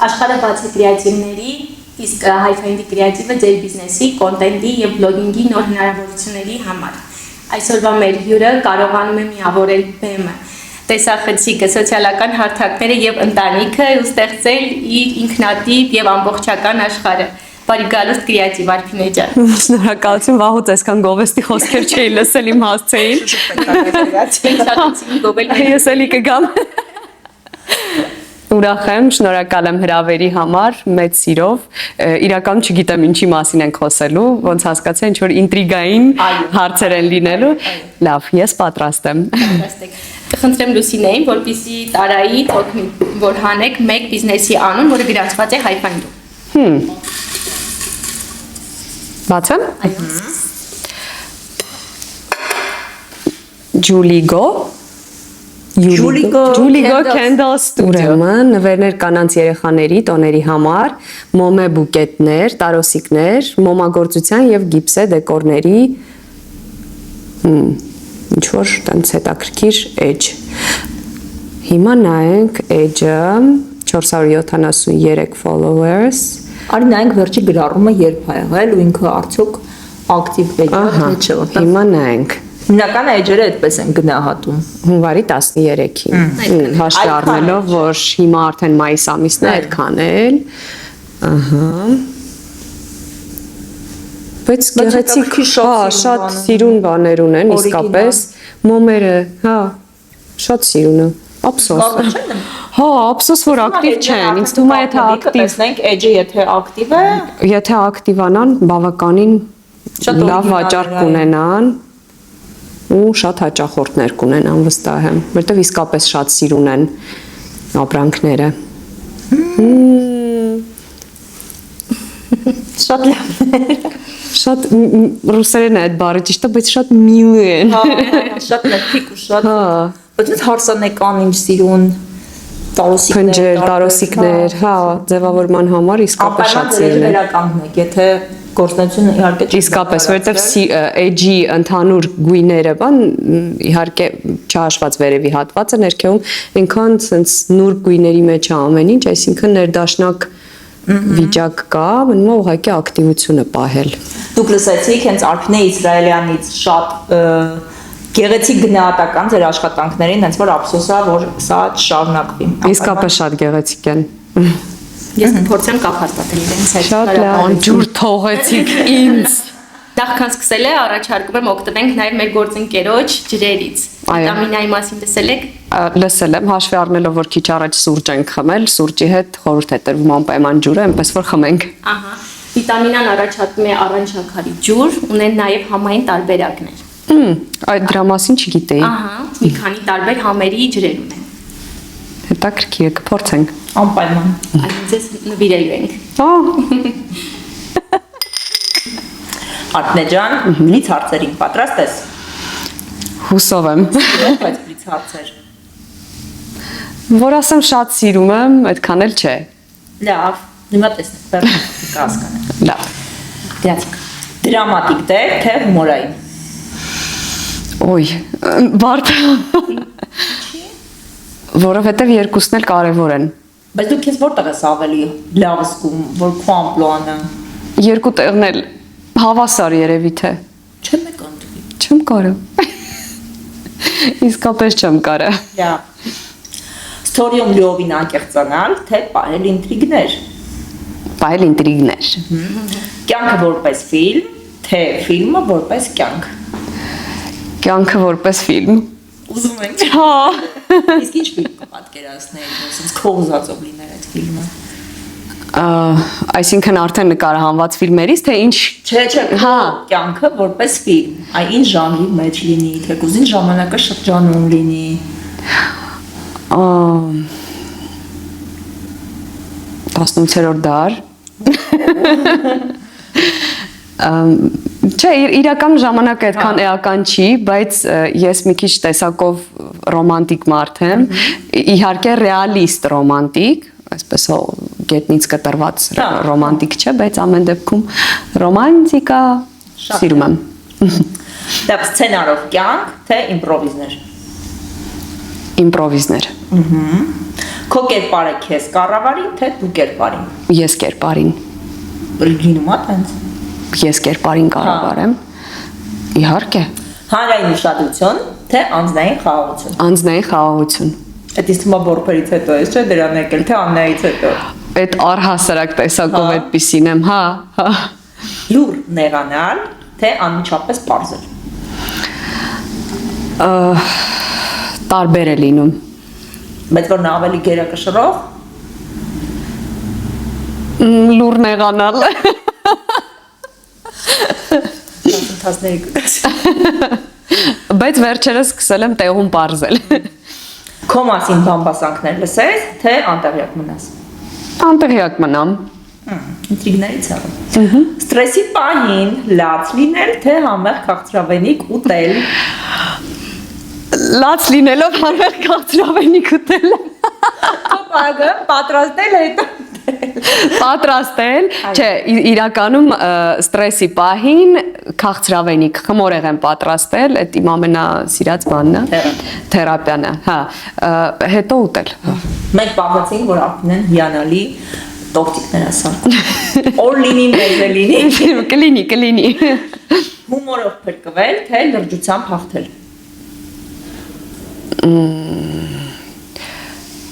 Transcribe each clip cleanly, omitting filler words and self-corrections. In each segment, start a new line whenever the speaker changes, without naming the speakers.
Աշխարհը բաց է կրեատիվների, իսկ Hi-Find-ի կրեատիվը ձեր բիզնեսի, կոնտենտի եւ բլոգինգի նոր հնարավորությունների համար։ Այսօրվա մեր հյուրը կարողանում է միավորել բեմը, տեսախցիկը, սոցիալական հարթակները եւ ընտանիքը ու ստեղծել իր ինքնատիպ եւ ամբողջական աշխարհը։ Բարի գալուստ կրեատիվ Արփինե ջան։
Շնորհակալություն, վաղուց այսքան գովեստի խոսքեր չէի լսել իմ հասցեին։ Ես էլի կգամ։ Ուրախ եմ, շնորհակալ եմ հրավերի համար, մեծ սիրով։ Իրականում չգիտեմ ինչի մասին ենք խոսելու, ոնց հասկացա ինչ որ ինտրիգային հարցեր են լինելու։ Լավ, ես պատրաստ եմ։
Պատրաստ եք։ Կխնդրեմ Լուսինեին, որպեսզի Տարայի օգնի, որ հանեք մեկ բիզնեսի անուն, որը գրանցված է Hi-Find-ում։
Բացեմ։
Այո։
Juligo Candle Studio։ Ուրեմն նվերներ կանանց երեխաների տոների համար, մոմե բուկետներ, տարոսիկներ, մոմագործության եւ գիպսե դեկորների ինչ որ տենց հետաքրքիր edge։ Հիմա նայենք edge-ը 473 followers։
Արի նայենք վերջի գրառումը երբ ա եղել ու ինքը արդյոք ակտիվ edge-ը չէ, որտեղ
հիմա նայենք։
Հիմնական edge-երը այդպես են գնահատում։
Հունվարի 13-ին։ Հաշվի առնելով, որ հիմա արդեն մայիս ամիսն է այդքան էլ։ Ահա։ Բայց գեղեցիկ, շատ սիրուն բաներ ունեն, իսկապես մոմերը, հա, շատ սիրուն է։ Ափսոս։ Հա, ափսոս որ ակտիվ չեն։ Ինձ թվում է եթե ակտիվ,
տեսնենք edge-ը եթե ակտիվ է,
եթե ակտիվանան, բավականին լավ վաճառք կունենան ու շատ հաճախորդներ կունենան, վստահ եմ, որտեղ իսկապես շատ սիրուն են ապրանքները։
շատ լավ։
Շատ ռուսերեն է այդ բառը, ճիշտ է, բայց շատ միլ են։
Հա, շատ լավ ու շատ։ Բայց հարսանեկան ինչ սիրուն
փնջեր, տարոսիկներ, հա, ձևավորման համար իսկապես շատ սիրուն է։
Վերականգնեք, եթե գործունեությունը իհարկե
իսկապես, որովհետև edge-ի ընդհանուր գույները, բան իհարկե չհաշված վերևի հատվածը ներքևում այնքան sense նուրբ գույների մեջ է ամեն ինչ, այսինքն ներդաշնակ վիճակ կա, մնում է ուղղակի ակտիվությունը պահել։
Դուք լսեցիք հենց Արփինե Իսրայելյանից շատ գեղեցիկ գնահատական ձեր աշխատանքներին, հենց որ ափսոս է, որ սա շարունակվի։
Իսկապես շատ գեղեցիկ են։
Ես կփորձեմ կապ հաստատել իրենց հետ։
Շատ լավ, ջուր թողեցիք ինձ։
Նախքան սկսել է, առաջարկում եմ օգտվենք նաև մեր գործընկերոջ ջրերից։ Վիտամինայի մասին լսել եք։
Լսել եմ, հաշվի առնելով, որ քիչ առաջ սուրճ ենք խմել, սուրճի հետ խորհուրդ է տրվում անպայման ջուրը, այնպես որ խմենք։
Ահա։ Վիտամինան առաջարկում է առանջակարի ջուր, ունեն նաև համային տարբերակներ։
Այդ դրա մասին չգիտեի։
Ահա, մի քանի տարբեր համերի ջրեր ունեն։
Հետաքրքիր է, կփորձենք։
Անպայման։
Այն ձեզ նվիրելու ենք։
Արփինե ջան, բլից հարցերին պատրաստ ես։
Հուսով եմ։
Բայց բլից հարցեր։
Որ ասեմ շատ սիրում եմ, այդքան էլ չէ։
Լավ, հիմա տեսնենք, բերենք հասկանանք։
Լավ։
Դրանք դրամատիկ դեր, թե հումորային։
Ոյ, բարդ։ Որովհետև երկուսն էլ կարևոր են։
Բայց դու քեզ որտեղ ես ավելի լավ զգում, որ քո ամպլուանը։
Երկու տեղն էլ հավասար երևի թե։
Չեմ եկանդվի։
Չեմ կարող։ Իսկապես չեմ կարող։
Լավ։ Ստորիում լիովին անկեղծանալ, թե պահել ինտրիգներ։
Պահել ինտրիգներ։
Կյանքը որպես ֆիլմ, թե ֆիլմը որպես կյանք։
Կյանքը որպես ֆիլմ։
Ուզում ենք։
Հա։
Իսկ ինչ ֆիլմ կպատկերացնեի, որ ասես քո ուզածով լիներ այդ ֆիլմը։
Այսինքն արդեն նկարահանված ֆիլմերից, թե ինչ։
Չէ, հա, կյանքը որպես ֆիլմ, այ ինչ ժանրի մեջ լինի, թեկուզ ինչ ժամանակաշրջանում լինի։
18-րդ դար։ Չէ, իրական ժամանակը այդքան էական չի, բայց ես մի քիչ տեսակով ռոմանտիկ մարդ եմ, իհարկե ռեալիստ ռոմանտիկ, այսպես գետնից կտրված ռոմանտիկ չէ, բայց ամեն դեպքում ռոմանտիկա սիրում եմ։
Դա սցենարով կյանք, թե իմպրովիզներ։
Իմպրովիզներ։
Քո կերպարը քեզ կառավարի, թե դու կերպարին։
Ես կերպարին։
Լինում է տենց։
Ես կերպարին կառավարեմ։ Իհարկե։
Հանրային ուշադրություն, թե անձնային խաղաղություն։
Անձնային խաղաղություն։
Այդ իսկ մա բորբերից հետո է, չէ՞ դրան եկել, թե Աննայից հետո։
Այդ առհասարակ տեսակով այդպեսին եմ, հա։
Լուր նեղանալ, թե անմիջապես պարզել։
Տարբեր է լինում։
Բայց որ նա ավելի գերակշռող,
Լուր նեղանալ։
ընթացների գտած։
Բայց վերջերս սկսել եմ տեղում պարզել։
Քո մասին բամբասանքներ լսես, թե անտեղյակ մնաս։
Անտեղյակ մնամ։
Ինտրիգների ցավը։ Ստրեսի պահին լաց լինել, թե համեղ քաղցրավենիք ուտել։
Լաց լինելով համեղ քաղցրավենիք ուտել։
Կոպագը պատրաստել հետո։
Պատրաստել, չէ, իրականում ստրեսի պահին քաղցրավենիք խմորեղ եմ պատրաստել, այդ իմ ամենասիրած բանն է, թերապիան է, հա, հետո ուտել։
Մենք պահեցինք, որ Արտինեն հիանալի տոկտիկներ ասան։ Օր լինի, մեզ լինի։
Կլինի։
Հումորով փրկվել, թե լրջությամբ հաղթել։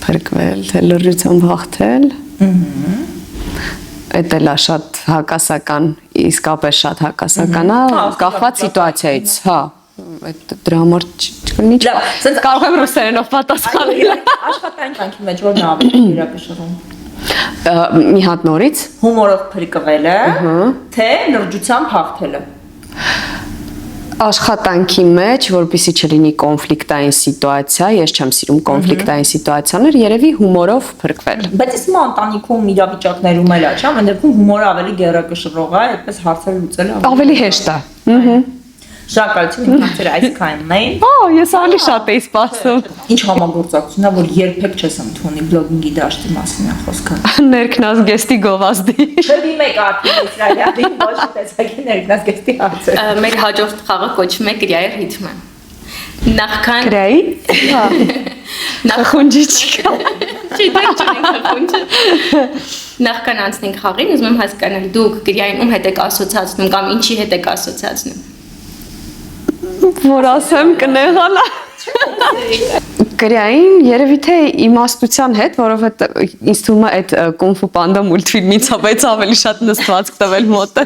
Փրկվել, թե լրջությամբ հաղթել։ Այդ էլ է շատ հակասական, իսկապես շատ հակասական է, կախված սիտուացիայից, հա։ Այդ դրա համար չկլինի, կարող եմ ռուսերենով պատասխանել։
Աշխատանքի մեջ որն ավելի գերակշռում։
Մի հատ նորից։
Հումորով փրկվելը, թե լրջությամբ հաղթելը։
Աշխատանքի մեջ, որպեսզի չլինի կոնֆլիկտային սիտուացիա, ես չեմ սիրում կոնֆլիկտային սիտուացիաներ, երևի հումորով փրկվել։
Բայց իսկ ընտանիքում իրավիճակներում էլ է, չէ՞, այն դեպքում հումորը ավելի գերակշռող է, այդպես հարցեր լուծելը
Ավելի հեշտ է։
Շնորհակալություն իմ հարցերը այսքանն էին։
Ես ավելի շատ էի սպասում։
Ինչ համագործակցություն է, որ երբեք չես ընդունի բլոգինգի դաշտի մասին է խոսքը։
Ներքնազգեստի գովազդի։
Չդի մեկ Արտին Իսրայելի ոչ տեսակի ներքնազգեստի հարցը։
Մեր հաջորդ խաղը կոչվում է կրիայի ռիթմը։ Նախքան
Կրայի։ Նախունջի չկա։
Չի դեռ չենք խոչը։ Նախքան անցնենք խաղին, ուզում եմ հասկանալ դուք կրիային ում հետ եք ասոցացնում կամ ինչի հետ եք ասոցացնում։
Որ ասեմ կնեղանա։ Կրային երևի թե իմաստության հետ, որովհետև ինձ թվում է այդ Կունգ Ֆու Պանդա մուլտֆիլմից բայց ավելի շատ նստվածք տվել մոտը։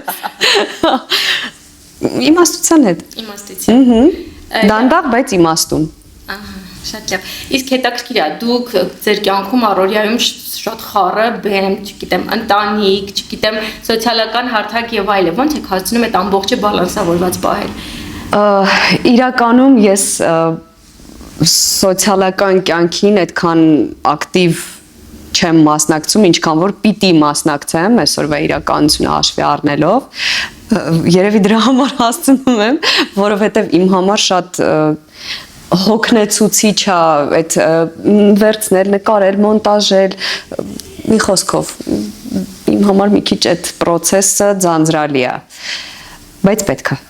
Իմաստության հետ։
Իմաստություն։
Դանդաղ, բայց իմաստուն։
Ահա, շատ լավ։ Իսկ հետաքրքիր է, դուք ձեր կյանքում առօրյայում շատ խառը բեմ, չգիտեմ, ընտանիք, չգիտեմ, սոցիալական հարթակ եւ այլն, ո՞նց եք հասցնում այդ ամբողջը բալանսավորված պահել։
Իրականում ես սոցիալական կյանքին այդքան ակտիվ չեմ մասնակցում, ինչքան որ պիտի մասնակցեմ այսօրվա իրականությունը հաշվի առնելով, երևի դրա համար հասցնում եմ, որովհետև իմ համար շատ հոգնեցուցիչ է այդ վերցնել, նկարել, մոնտաժել, մի խոսքով իմ համար մի քիչ այդ process-ը ձանձրալի է, բայց պետք է։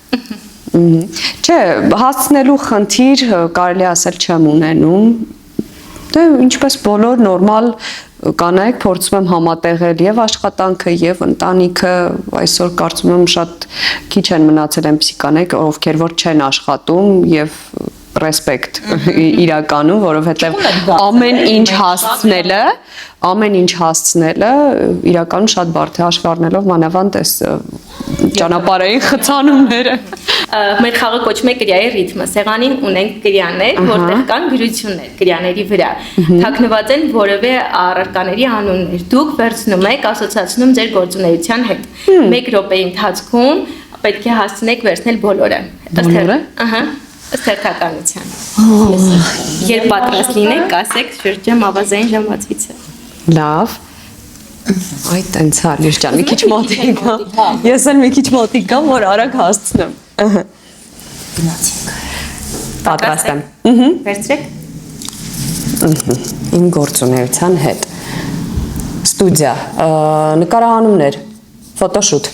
Չէ, հասցնելու խնդիր կարելի ասել չեմ ունենում, դե ինչպես բոլոր նորմալ կանայք փորձում եմ համատեղել եւ աշխատանքը եւ ընտանիքը, այսօր կարծում եմ շատ քիչ են մնացել այնպիսի կանայք, ովքեր որ չեն աշխատում եւ ռեսպեկտ իրականում, որովհետեւ ամեն ինչ հասցնելը իրականում շատ բարդ է հաշվի առնելով մանավանդ այս ճանապարհային խցանումները։
Մեր խաղը կոչվում է կրիայի ռիթմը։ Սեղանին ունենք կրիաներ, որտեղ կան գրություններ կրիաների վրա։ Թաքնված են որևէ առարկաների անուններ։ Դուք վերցնում եք ասոցացնում ձեր գործունեության հետ։ 1 րոպեի ընթացքում պետք է հասցնեք վերցնել բոլորը։
Բոլորը։
Ահա, ըստ հերթականության։ Երբ պատրաստ լինեք, ասեք շրջեմ ավազային ժամացույցը։
Լավ։ Այ տենց հա, Լյուս ջան, մի քիչ մոտիկ գա։ Ես էլ մի քիչ մոտիկ գամ, որ արագ հասցնեմ։
Գնացինք։
Պատրաստ եմ։
Վերցրեք։
Իմ գործունեության հետ։ Ստուդիա, նկարահանումներ, ֆոտոշուտ։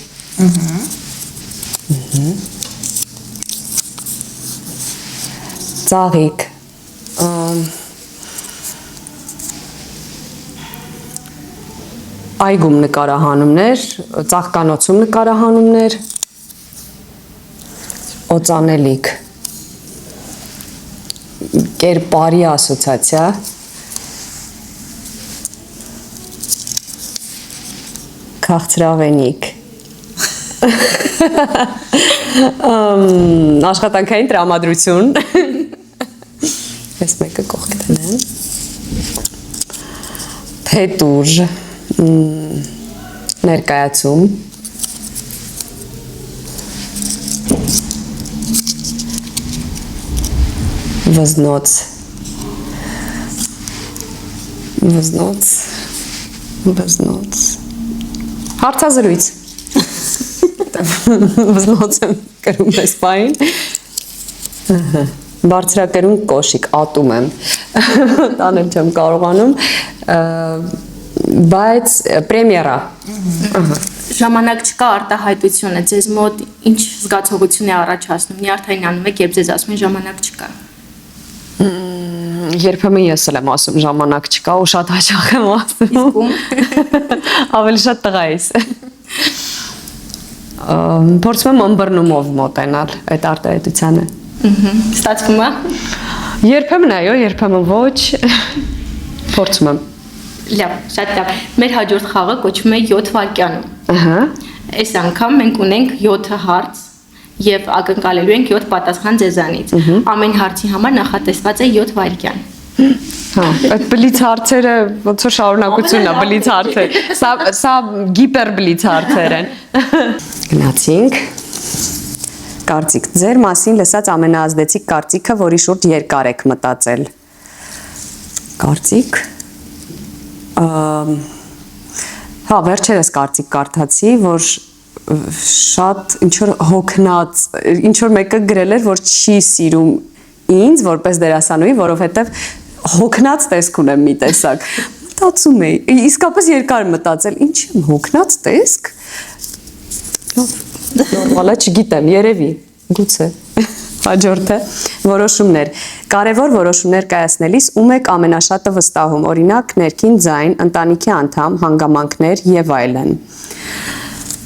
Ծաղիկ։ այգում նկարահանումներ, ծաղկանոցում նկարահանումներ, օծանելիք, կերպարի ասոցիացիա, քաղցրավենիք, աշխատանքային տրամադրություն, ես մեկը կողք տնեմ, փետուր, ներկայացում, վզնոց, հարցազրույց, վզնոց եմ կրում ես պային, բարձրակերում կոշիկ, ատում եմ, տանել չեմ կարողանում, բայց պրեմիերա,
Ժամանակ չկա արտահայտությունը, ձեզ մոտ ինչ զգացողություն է առաջացնում, նյարդայնանում եք, երբ ձեզ ասում են ժամանակ չկա։
երբեմն ես էլ եմ ասում ժամանակ չկա ու շատ հաճախ եմ ասում, ավելի շատ տղա ես, փորձում եմ ըմբռնումով մոտենալ այդ արտահայտությանը։
Ստացվում է։
Երբեմն այո, երբեմն ոչ, փորձում եմ։
Լավ, շատ լավ։ Մեր հաջորդ խաղը կոչվում է 7 վայրկյանում։ Այս անգամ մենք ունենք 7 հարց եւ ակնկալելու ենք 7 պատասխան ձեզանից։ Ամեն հարցի համար նախատեսված է 7 վայրկյան։
Հա, այդ բլից հարցերը ոնց որ շարունակությունն է, բլից հարցեր։ Սա գիպեր բլից հարցեր են։ Գնացինք։ Կարծիք։ Ձեր մասին լսած ամենաազդեցիկ կարծիքը, որի շուրջ երկար եք մտածել։ Կարծիք։ Հա, վերջերս կարծիք կարդացի, որ շատ ինչ որ հոգնած, ինչ որ մեկը գրել էր, որ չի սիրում ինձ որպես դերասանուհի, որովհետև հոգնած տեսք ունեմ մի տեսակ։ Մտածում էի, իսկապես երկար մտածել, ինչ եմ հոգնած տեսք։ Նորմալ է, չգիտեմ, երևի, գուցե։ Հաջորդը որոշումներ։ Կարևոր որոշումներ կայացնելիս ում եք ամենաշատը վստահում, օրինակ ներքին ձայն, ընտանիքի անդամ, հանգամանքներ եւ այլն։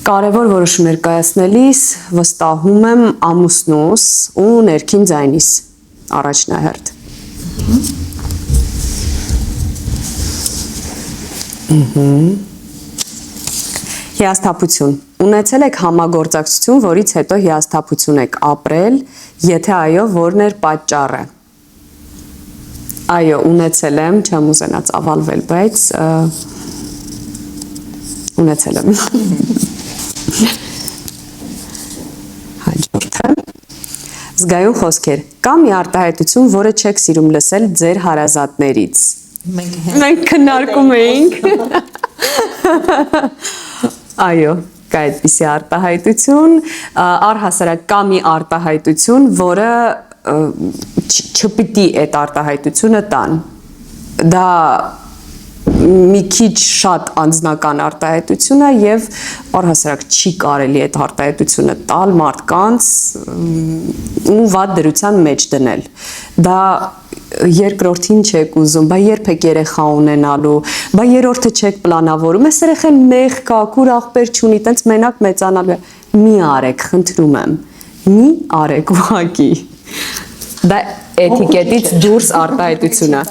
Կարևոր որոշումներ կայացնելիս վստահում եմ ամուսնուս ու ներքին ձայնիս առաջնահերթ։ Հիասթափություն։ Ունեցել եք համագործակցություն, որից հետո հիասթափություն եք ապրել, եթե այո, որն էր պատճառը։ Այո, ունեցել եմ, չեմ ուզենա ծավալվել, բայց ունեցել եմ։ Հաջորդը։ Զգայուն խոսքեր։ Կա մի արտահայտություն, որը չեք սիրում լսել ձեր հարազատներից։ Մենք քննարկում էինք։ Այո, կա այդպիսի արտահայտություն, առհասարակ կա մի արտահայտություն, որը չպիտի այդ արտահայտությունը տան։ Դա մի քիչ շատ անձնական արտահայտություն է եւ առհասարակ չի կարելի այդ արտահայտությունը տալ մարդկանց ու վատ դրության մեջ դնել։ Դա երկրորդին չեք ուզում, բա երբ եք երեխա ունենալու, բա երրորդը չեք պլանավորում, այս երեխան նեղ կա, քուր աղբեր չունի, տենց մենակ մեծանալու է։ Մի արեք, խնդրում եմ։ Մի արեք ուղղակի։ Դա էթիկետից դուրս արտահայտություն է։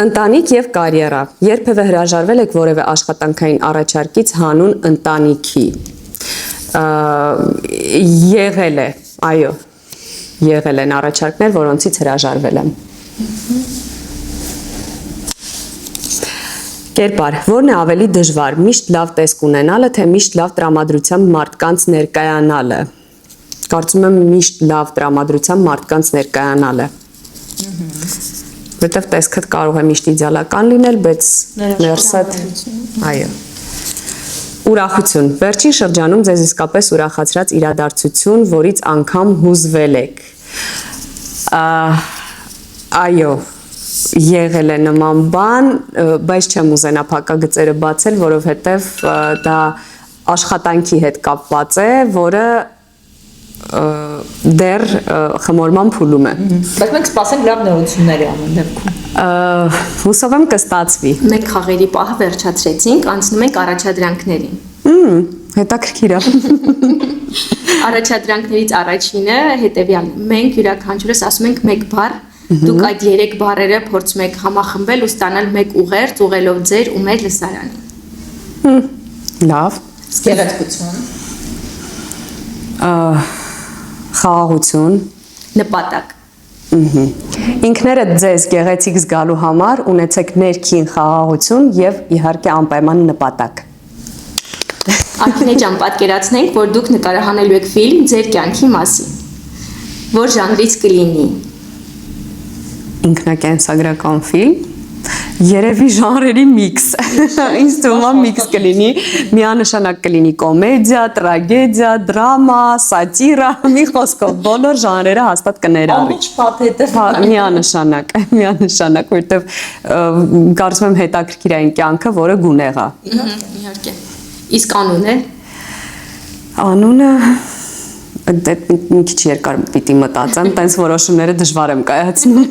Ընտանիք եւ կարիերա։ Երբևէ հրաժարվել եք որևէ աշխատանքային առաջարկից հանուն ընտանիքի։ Եղել է, այո, եղել են առաջարկներ, որոնցից հրաժարվել եմ։ Կերպար, որն է ավելի դժվար, միշտ լավ տեսք ունենալը, թե միշտ լավ տրամադրությամբ մարդկանց ներկայանալը։ Կարծում եմ միշտ լավ տրամադրությամբ մարդկանց ներկայանալը։ Որտեվ տեսքդ կարող է միշտ իդեալական լինել, բայց ներսդ, այո։ Ուրախություն։ Վերջին շրջանում ձեզ իսկապես ուրախացրած իրադարձություն, որից անգամ հուզվել եք։ Այո, եղել է նման բան, բայց չեմ ուզենա փակագծերը բացել, որովհետև դա աշխատանքի հետ կապված է, որը դեռ խմորման փուլում է։
Բայց մենք սպասենք լավ նորությունների ամեն դեպքում։
Հուսով եմ կստացվի։
Մենք խաղերի պահը վերջացրեցինք, անցնում ենք առաջադրանքներին։
Հետաքրքիր է։
Առաջադրանքներից առաջինը հետևյալն է։ Մենք յուրաքանչյուրս ասում ենք մեկ բառ, դուք այդ 3 բառերը փորձում եք համախմբել ու ստանալ մեկ ուղերձ, ուղղելով ձեր ու մեր լսարանին։
Լավ։
Գեղեցկություն,
Խաղաղություն։
Նպատակ։
Ինքներդ ձեզ գեղեցիկ զգալու համար ունեցեք ներքին խաղաղություն եւ իհարկե անպայման նպատակ։
Ակինե ջան, պատկերացնենք, որ դուք նկարահանելու եք ֆիլմ ձեր կյանքի մասին։ Որ ժանրից կլինի։
Ինքնակենսագրական ֆիլմ։ Երևի ժանրերի միքս։ Ինձ թվում է միքս կլինի, միանշանակ կլինի կոմեդիա, տրագեդիա, դրամա, սատիրա, մի խոսքով բոլոր ժանրերը հաստատ կներառի։
ամուր պատետը։
Միանշանակ, որովհետև կարծում եմ հետաքրքիր է այն կյանքը, որը գունեղ է։
Իհարկե։ Իսկ անունը։
Անունը դե մի քիչ երկար պիտի մտածեմ, տենց որոշումները դժվար եմ կայացնում։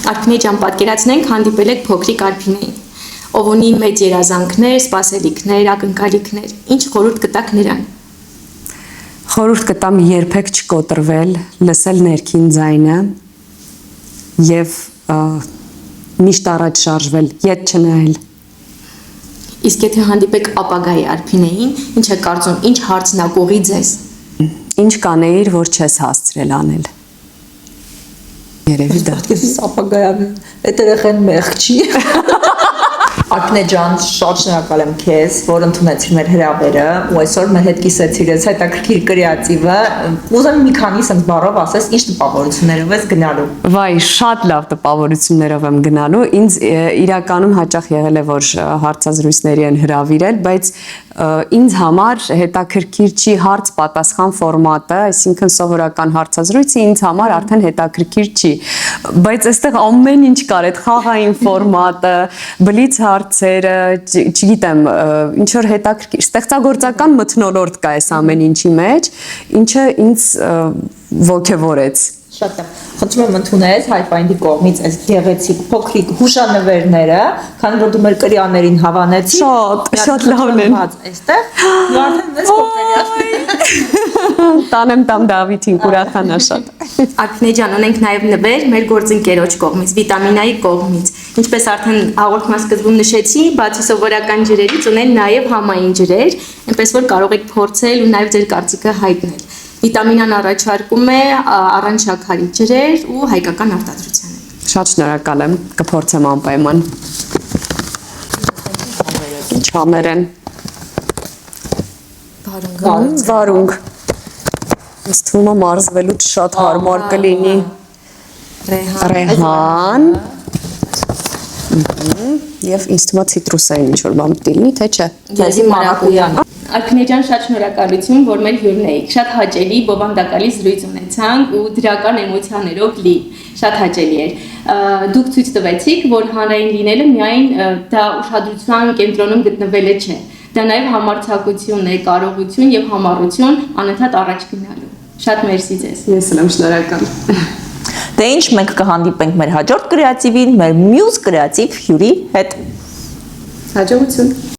Արփինե ջան, պատկերացնենք հանդիպել եք փոքրիկ Արփինեին, ով ունի մեծ երազանքներ, սպասելիքներ, ակնկալիքներ։ Ինչ խորհուրդ կտաք նրան։
Խորհուրդ կտամ երբեք չկոտրվել, լսել ներքին ձայնը եւ միշտ առաջ շարժվել, ետ չնայել։
Իսկ եթե հանդիպեք ապագայի Արփինեին, ինչ է կարծում, ինչ հարցն ակողի ձեզ։
Ինչ կանեիր, որ չես հասցրել անել։ Երևի դա։
Ապագայում այդ երեխան մեղ չի։ Ակնե ջան, շատ շնորհակալ եմ քեզ, որ ընդունեցիր մեր հրավերը ու այսօր մեր հետ կիսեցիր այս հետաքրքիր կրեատիվը։ Ուզում եմ մի քանի sense բառով ասես, ինչ տպավորություններով ես գնալու։
Վայ, շատ լավ տպավորություններով եմ գնալու։ Ինձ իրականում հաճախ եղել է, որ հարցազրույցների են հրավիրել, բայց ինձ համար հետաքրքիր չի հարց-պատասխան ֆորմատը, այսինքն սովորական հարցազրույցը ինձ համար արդեն հետաքրքիր չի։ Բայց այստեղ ամեն ինչ կար, այդ խաղային ֆորմատը, բլից հարցերը, չգիտեմ, ինչ որ հետաքրքիր, ստեղծագործական մթնոլորտ կա այս ամեն ինչի մեջ, ինչը ինձ ոգևորեց։
Շատ եմ։ Խնդրում եմ ընդունես Hi-Find-ի կողմից այս գեղեցիկ փոքրիկ հուշանվերները, քանի որ դու մեր կրյաներին հավանեցի։
Շատ լավն են։
Այստեղ դու արդեն մեզ կողմերի։
Տանեմ տամ Դավիթին, կուրախանա շատ։
Արփինե ջան, ունենք նաև նվեր մեր գործընկերոջ կողմից, Վիտամինայի կողմից։ Ինչպես արդեն հաղորդման սկզբում նշեցի, բացի սովորական ջրերից ունեն նաև համային ջրեր, այնպես որ կարող եք փորձել ու նաև ձեր կարծիքը հայտնել։ Վիտամինան առաջարկում է առանց շաքարի ջրեր ու հայկական արտադրության։
Շատ շնորհակալ եմ, կփորձեմ անպայման։ Ինչ համեր են։ Վարունգ։ Ինձ թվում է մարզվելուց շատ հարմար կլինի։ Ռեհան։ Եվ ինձ թվում է ցիտրուսային ինչ-որ բան պիտի լինի, թե չէ։
Ձեզի մարակույան։
Արփինե ջան, շատ շնորհակալություն, որ մեր հյուրն եք։ Շատ հաճելի, բովանդակալի զրույց ունեցանք ու դրական էմոցիաներով լի։ Շատ հաճելի էր։ Դուք ցույց տվեցիք, որ հանրային լինելը միայն դա ուշադրության կենտրոնում գտնվելը չէ։ Դա նաև համարձակություն է, կարողություն եւ համառություն անընդհատ առաջ գնալու։ Շատ մերսի ձեզ։
Ես եմ շնորհակալ։
Դե ինչ մենք կհանդիպենք մեր հաջորդ կրեատիվին, մեր մյուս կրեատիվ հյուրի հետ։
Հաջողություն։